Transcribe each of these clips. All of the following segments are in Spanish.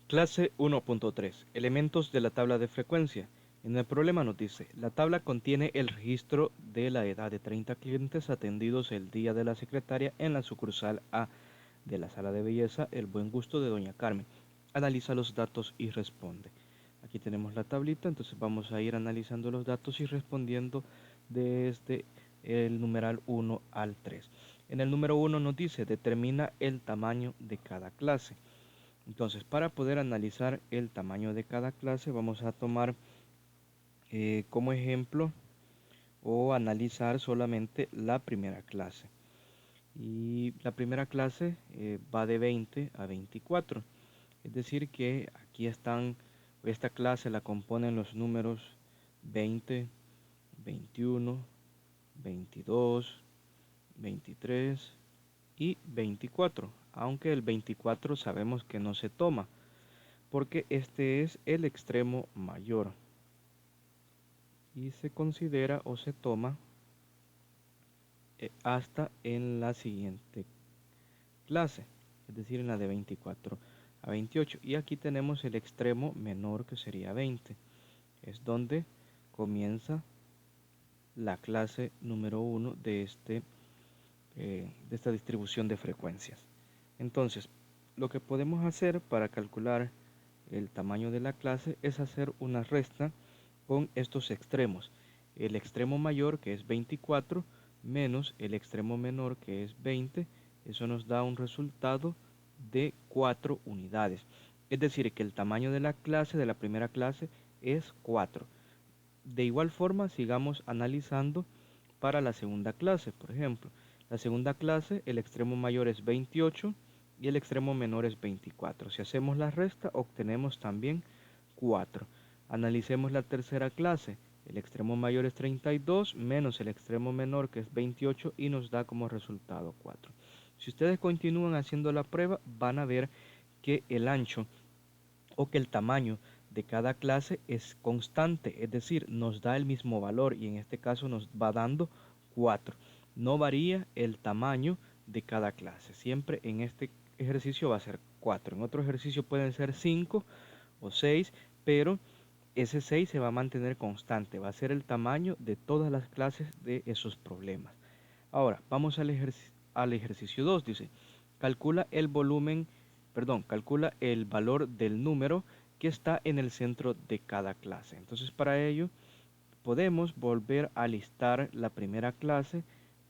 Clase 1.3. Elementos de la tabla de frecuencia. En el problema nos dice, la tabla contiene el registro de la edad de 30 clientes atendidos el día de la secretaria en la sucursal A de la sala de belleza El Buen Gusto de Doña Carmen. Analiza los datos y responde. Aquí tenemos la tablita, entonces vamos a ir analizando los datos y respondiendo desde el numeral 1 al 3. En el número 1 nos dice, determina el tamaño de cada clase. Entonces, para poder analizar el tamaño de cada clase, vamos a tomar como ejemplo o analizar solamente la primera clase. Y la primera clase va de 20 a 24. Es decir, que aquí están, esta clase la componen los números 20, 21, 22, 23 y 24. Aunque el 24 sabemos que no se toma, porque este es el extremo mayor y se considera o se toma hasta en la siguiente clase, es decir, en la de 24 a 28. Y aquí tenemos el extremo menor, que sería 20, es donde comienza la clase número 1 de esta distribución de frecuencias. Entonces, lo que podemos hacer para calcular el tamaño de la clase es hacer una resta con estos extremos. El extremo mayor, que es 24, menos el extremo menor, que es 20. Eso nos da un resultado de 4 unidades. Es decir, que el tamaño de la clase, de la primera clase, es 4. De igual forma, sigamos analizando para la segunda clase. Por ejemplo, la segunda clase, el extremo mayor es 28 y el extremo menor es 24. Si hacemos la resta, obtenemos también 4. Analicemos la tercera clase. El extremo mayor es 32 menos el extremo menor, que es 28, y nos da como resultado 4. Si ustedes continúan haciendo la prueba, van a ver que el ancho o que el tamaño de cada clase es constante, es decir, nos da el mismo valor y en este caso nos va dando 4. No varía el tamaño de cada clase. Siempre en este ejercicio va a ser 4. En otro ejercicio pueden ser 5 o 6, pero ese 6 se va a mantener constante. Va a ser el tamaño de todas las clases de esos problemas. Ahora, vamos al ejercicio 2. Dice, calcula el volumen, calcula el valor del número que está en el centro de cada clase. Entonces, para ello, podemos volver a listar la primera clase,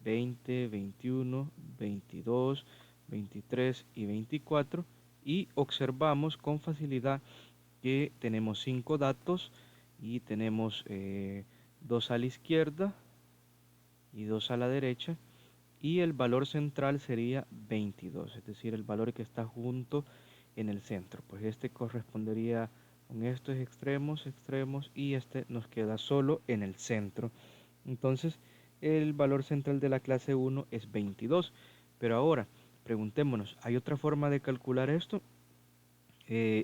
20, 21, 22, 23 y 24, y observamos con facilidad que tenemos 5 datos y tenemos 2 a la izquierda y 2 a la derecha, y el valor central sería 22, es decir, el valor que está junto en el centro. Pues este correspondería con estos extremos, y este nos queda solo en el centro. Entonces, el valor central de la clase 1 es 22. Pero ahora, preguntémonos, ¿hay otra forma de calcular esto?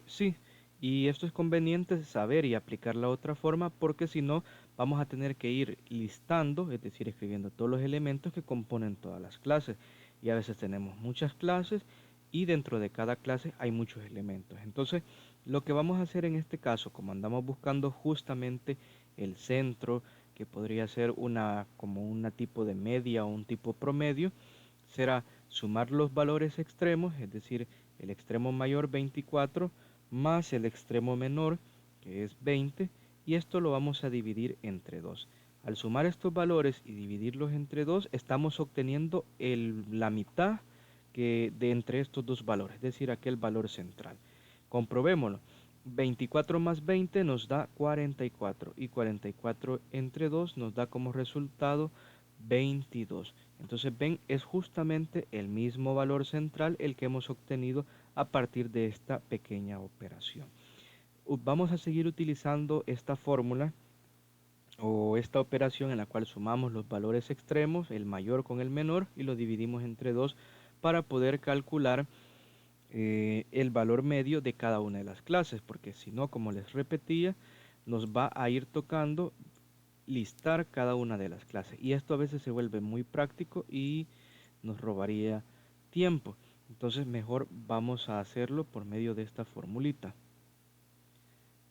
Sí, y esto es conveniente saber y aplicar la otra forma, porque si no vamos a tener que ir listando, es decir, escribiendo todos los elementos que componen todas las clases. Y a veces tenemos muchas clases y dentro de cada clase hay muchos elementos. Entonces, lo que vamos a hacer en este caso, como andamos buscando justamente el centro, que podría ser como una tipo de media o un tipo promedio, será sumar los valores extremos, es decir, el extremo mayor 24 más el extremo menor, que es 20, y esto lo vamos a dividir entre 2. Al sumar estos valores y dividirlos entre 2, estamos obteniendo la mitad de entre estos dos valores, es decir, aquel valor central. Comprobémoslo. 24 más 20 nos da 44 y 44 entre 2 nos da como resultado 22. Entonces ven, es justamente el mismo valor central el que hemos obtenido a partir de esta pequeña operación. Vamos a seguir utilizando esta fórmula o esta operación en la cual sumamos los valores extremos, el mayor con el menor, y lo dividimos entre 2 para poder calcular el valor medio de cada una de las clases, porque si no, como les repetía, nos va a ir tocando listar cada una de las clases, y esto a veces se vuelve muy práctico y nos robaría tiempo. Entonces mejor vamos a hacerlo por medio de esta formulita.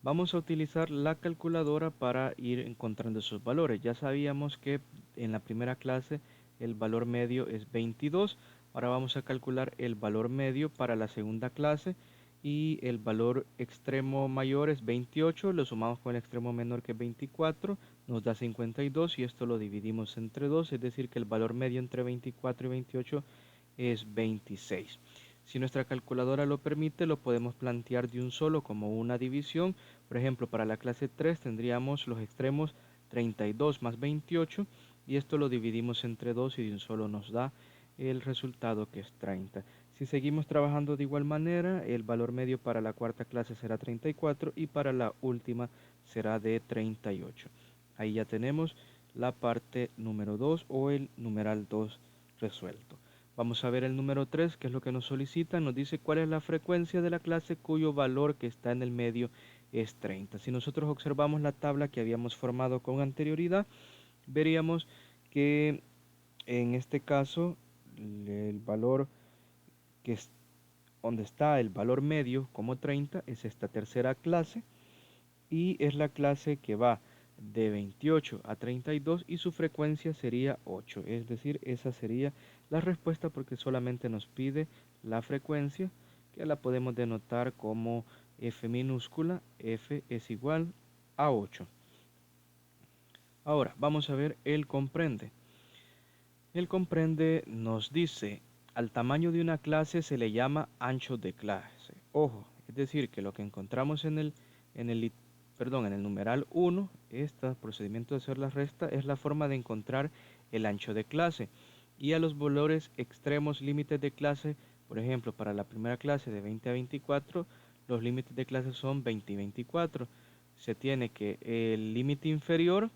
Vamos a utilizar la calculadora para ir encontrando esos valores. Ya sabíamos que en la primera clase el valor medio es 22. Ahora vamos a calcular el valor medio para la segunda clase y el valor extremo mayor es 28. Lo sumamos con el extremo menor que es 24, nos da 52 y esto lo dividimos entre 2, es decir que el valor medio entre 24 y 28 es 26. Si nuestra calculadora lo permite, lo podemos plantear de un solo como una división. Por ejemplo, para la clase 3 tendríamos los extremos 32 más 28 y esto lo dividimos entre 2 y de un solo nos da el resultado que es 30. Si seguimos trabajando de igual manera, el valor medio para la cuarta clase será 34 y para la última será de 38. Ahí ya tenemos la parte número 2 o el numeral 2 resuelto. Vamos a ver el número 3, que es lo que nos solicita. Nos dice cuál es la frecuencia de la clase cuyo valor que está en el medio es 30. Si nosotros observamos la tabla que habíamos formado con anterioridad, veríamos que en este caso el valor que es donde está el valor medio como 30 es esta tercera clase y es la clase que va de 28 a 32 y su frecuencia sería 8, es decir, esa sería la respuesta porque solamente nos pide la frecuencia que la podemos denotar como F minúscula, F es igual a 8. Ahora vamos a ver el comprende. El comprende nos dice al tamaño de una clase se le llama ancho de clase. Ojo, es decir, que lo que encontramos en el, en el numeral 1, este procedimiento de hacer la resta es la forma de encontrar el ancho de clase. Y a los valores extremos límites de clase, por ejemplo, para la primera clase de 20 a 24, los límites de clase son 20 y 24. Se tiene que el límite inferior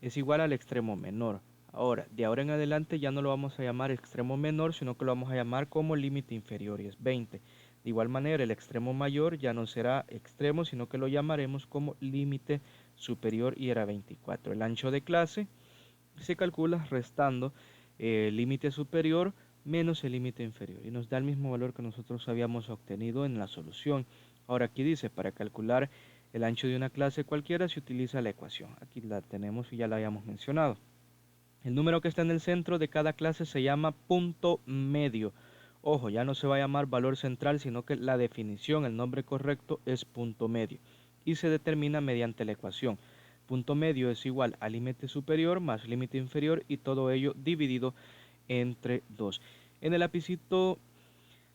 es igual al extremo menor. Ahora, de ahora en adelante ya no lo vamos a llamar extremo menor, sino que lo vamos a llamar como límite inferior y es 20. De igual manera, el extremo mayor ya no será extremo, sino que lo llamaremos como límite superior y era 24. El ancho de clase se calcula restando el límite superior menos el límite inferior y nos da el mismo valor que nosotros habíamos obtenido en la solución. Ahora aquí dice, para calcular el ancho de una clase cualquiera se utiliza la ecuación. Aquí la tenemos y ya la habíamos mencionado. El número que está en el centro de cada clase se llama punto medio. Ojo, ya no se va a llamar valor central, sino que la definición, el nombre correcto es punto medio. Y se determina mediante la ecuación. Punto medio es igual al límite superior más límite inferior y todo ello dividido entre 2. En el lapicito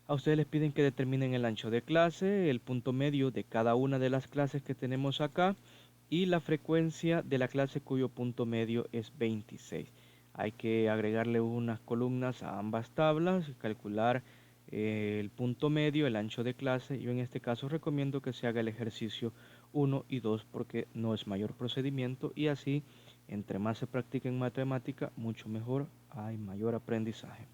a ustedes les piden que determinen el ancho de clase, el punto medio de cada una de las clases que tenemos acá y la frecuencia de la clase cuyo punto medio es 26. Hay que agregarle unas columnas a ambas tablas y calcular el punto medio, el ancho de clase. Yo en este caso recomiendo que se haga el ejercicio 1 y 2 porque no es mayor procedimiento y así entre más se practique en matemática mucho mejor, hay mayor aprendizaje.